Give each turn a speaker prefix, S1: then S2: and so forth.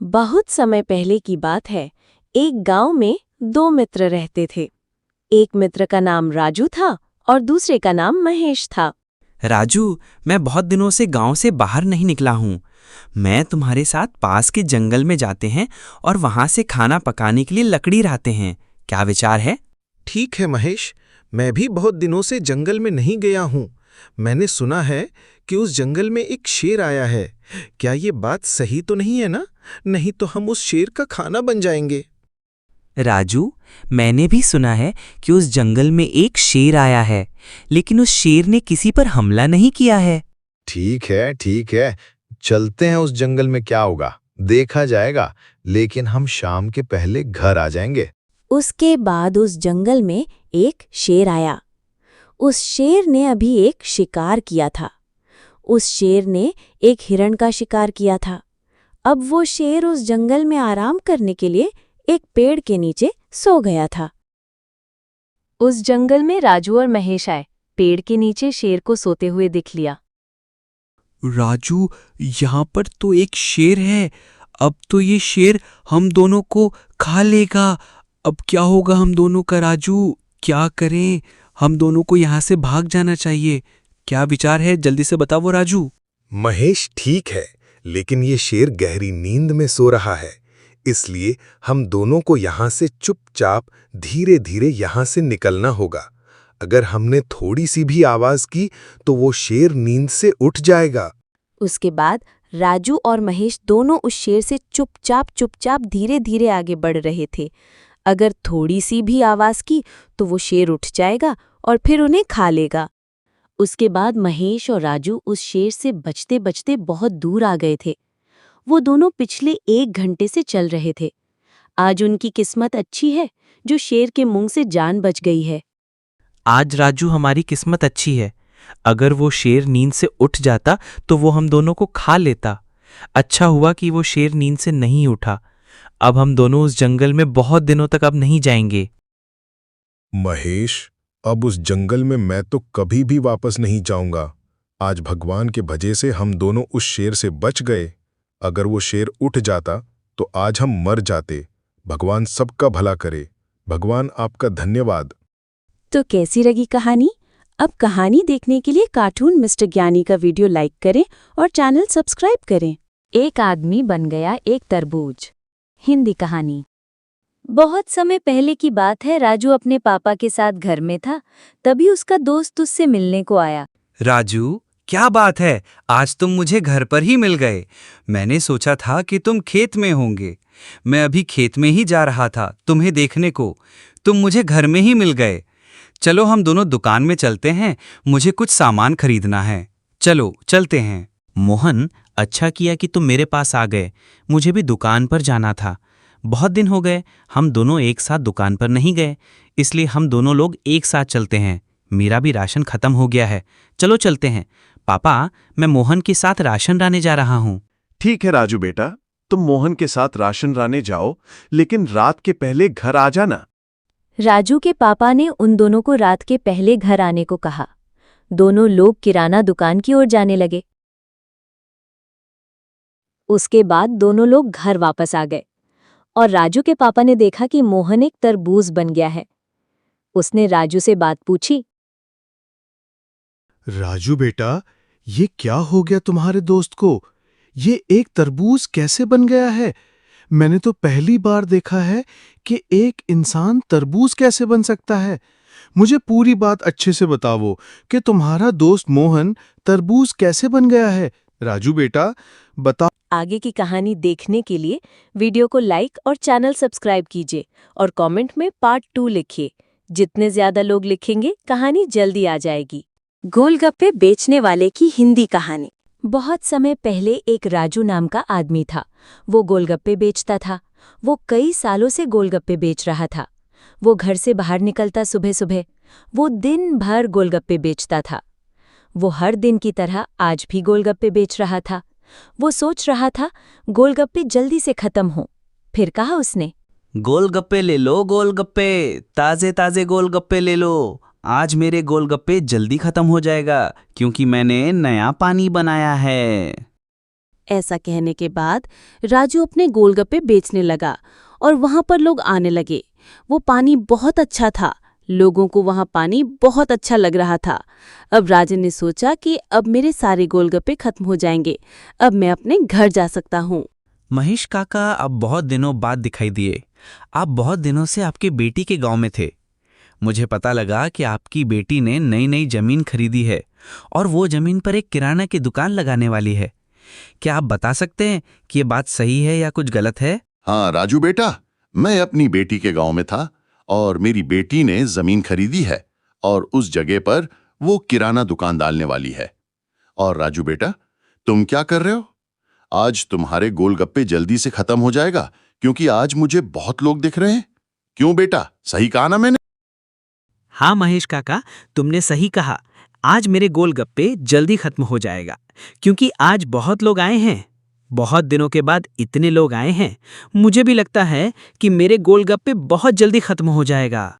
S1: बहुत समय पहले की बात है। एक गांव में दो मित्र रहते थे। एक मित्र का नाम राजू था और दूसरे का नाम महेश था।
S2: राजू, मैं बहुत दिनों से गांव से बाहर नहीं निकला हूँ। मैं तुम्हारे साथ पास के जंगल में जाते हैं और वहां से खाना पकाने के लिए लकड़ी लाते हैं। क्या विचार है?
S3: ठीक है महेश, मैं भी बहुत दिनों से जंगल में नहीं गया हूँ। मैंने सुना है कि उस जंगल में एक शेर आया है। क्या ये बात सही तो नहीं है ना? नहीं तो हम उस शेर का खाना बन जाएंगे।
S2: राजू, मैंने भी सुना है कि उस जंगल में एक शेर आया है, लेकिन उस शेर ने किसी पर हमला नहीं किया है।
S4: ठीक है, चलते हैं उस जंगल में, क्या होगा देखा जाएगा, लेकिन हम शाम के पहले घर आ जाएंगे।
S1: उसके बाद उस जंगल में एक शेर आया। उस शेर ने अभी एक शिकार किया था। उस शेर ने एक हिरण का शिकार किया था। अब वो शेर उस जंगल में आराम करने के लिए एक पेड़ के नीचे सो गया था। उस जंगल में राजू और महेश आए। पेड़ के नीचे शेर को सोते हुए दिख लिया।
S2: राजू, यहाँ पर तो एक शेर है। अब तो ये शेर हम दोनों को खा लेगा। अब क्या होगा हम दोनों का? राजू, क्या करें? हम दोनों को यहाँ से भाग जाना चाहिए। क्या विचार है? जल्दी से बताओ राजू।
S4: महेश, ठीक है, लेकिन ये शेर गहरी नींद में सो रहा है, इसलिए हम दोनों को यहाँ से चुपचाप धीरे धीरे यहाँ से निकलना होगा। अगर हमने थोड़ी सी भी आवाज की तो वो शेर नींद से उठ जाएगा।
S1: उसके बाद राजू और महेश दोनों उस शेर से चुपचाप धीरे धीरे आगे बढ़ रहे थे। अगर थोड़ी सी भी आवाज की तो वो शेर उठ जाएगा और फिर उन्हें खा लेगा। उसके बाद महेश और राजू उस शेर से बचते बचते बहुत दूर आ गए थे। वो दोनों पिछले 1 घंटे से चल रहे थे। आज उनकी किस्मत अच्छी है जो शेर के मुंह से जान बच गई है।
S2: आज राजू, हमारी किस्मत अच्छी है। अगर वो शेर नींद से उठ जाता तो वो हम दोनों को खा लेता। अच्छा हुआ कि वो शेर नींद से नहीं उठा। अब हम दोनों उस जंगल में बहुत दिनों तक अब नहीं जाएंगे।
S4: महेश, अब उस जंगल में मैं तो कभी भी वापस नहीं जाऊंगा। आज भगवान के भजे से हम दोनों उस शेर से बच गए। अगर वो शेर उठ जाता तो आज हम मर जाते। भगवान सबका भला करे। भगवान, आपका धन्यवाद।
S1: तो कैसी लगी कहानी? अब कहानी देखने के लिए कार्टून मिस्टर ज्ञानी का वीडियो लाइक करें और चैनल सब्सक्राइब करें। एक आदमी बन गया एक तरबूज। हिंदी कहानी। बहुत समय पहले की बात है। राजू अपने पापा के साथ घर में था, तभी उसका दोस्त उससे मिलने को आया।
S2: राजू, क्या बात है? आज तुम मुझे घर पर ही मिल गए। मैंने सोचा था कि तुम खेत में होंगे। मैं अभी खेत में ही जा रहा था तुम्हें देखने को। तुम मुझे घर में ही मिल गए। चलो हम दोनों दुकान में चलते हैं, मुझे कुछ सामान खरीदना है। चलो चलते हैं। मोहन, अच्छा किया कि तुम मेरे पास आ गए। मुझे भी दुकान पर जाना था। बहुत दिन हो गए हम दोनों एक साथ दुकान पर नहीं गए, इसलिए हम दोनों लोग एक साथ चलते हैं। मेरा भी राशन खत्म हो गया है। चलो चलते हैं। पापा, मैं मोहन के साथ राशन लाने जा रहा हूँ।
S5: ठीक है राजू बेटा, तुम मोहन के साथ राशन लाने जाओ, लेकिन रात के पहले घर आ जाना।
S1: राजू के पापा ने उन दोनों को रात के पहले घर आने को कहा। दोनों लोग किराना दुकान की ओर जाने लगे। उसके बाद दोनों लोग घर वापस आ गए और राजू के पापा ने देखा कि मोहन एक तरबूज बन गया है। उसने राजू से बात पूछी।
S3: राजू बेटा, ये क्या हो गया तुम्हारे दोस्त को? ये एक तरबूज कैसे बन गया है? मैंने तो पहली बार देखा है कि एक इंसान तरबूज कैसे बन सकता है। मुझे पूरी बात अच्छे से बताओ कि तुम्हारा दोस्त मोहन तरबूज कैसे बन गया है। राजू बेटा, बताओ।
S1: आगे की कहानी देखने के लिए वीडियो को लाइक और चैनल सब्सक्राइब कीजिए और कमेंट में पार्ट 2 लिखिए। जितने ज्यादा लोग लिखेंगे कहानी जल्दी आ जाएगी। गोलगप्पे बेचने वाले की हिंदी कहानी। बहुत समय पहले एक राजू नाम का आदमी था। वो गोलगप्पे बेचता था। वो कई सालों से गोलगप्पे बेच रहा था। वो घर से बाहर निकलता सुबह सुबह। वो दिन भर गोलगप्पे बेचता था। वो हर दिन की तरह आज भी गोलगप्पे बेच रहा था। वो सोच रहा था गोलगप्पे जल्दी से खत्म हो। फिर कहा उसने,
S2: गोलगप्पे ले लो, गोलगप्पे, ताजे ताजे गोलगप्पे ले लो। आज मेरे गोलगप्पे जल्दी खत्म हो जाएगा क्योंकि मैंने नया पानी बनाया है।
S1: ऐसा कहने के बाद राजू अपने गोलगप्पे बेचने लगा और वहां पर लोग आने लगे। वो पानी बहुत अच्छा था, लोगों को वहां पानी बहुत अच्छा लग रहा था। अब राजन ने सोचा कि अब मेरे सारे गोलगप्पे खत्म हो जाएंगे, अब मैं अपने घर जा सकता हूँ।
S2: महेश काका अब बहुत दिनों बाद दिखाई दिए। आप बहुत दिनों से आपकी बेटी के गांव में थे। मुझे पता लगा कि आपकी बेटी ने नई नई जमीन खरीदी है और वो जमीन पर एक किराना की दुकान लगाने वाली है। क्या आप बता सकते हैं कि ये बात सही है या कुछ गलत है?
S6: हाँ राजू बेटा, मैं अपनी बेटी के गांव में था और मेरी बेटी ने जमीन खरीदी है और उस जगह पर वो किराना दुकान डालने वाली है। और राजू बेटा, तुम क्या कर रहे हो? आज तुम्हारे गोलगप्पे जल्दी से खत्म हो जाएगा क्योंकि आज मुझे बहुत लोग दिख रहे हैं। क्यों बेटा, सही कहा ना मैंने?
S7: हाँ महेश काका, तुमने सही कहा। आज मेरे गोलगप्पे जल्दी खत्म हो जाएगा क्योंकि आज बहुत लोग आए हैं। बहुत दिनों के बाद इतने लोग आए हैं, मुझे भी लगता है कि मेरे गोलगप्पे बहुत जल्दी खत्म हो जाएगा।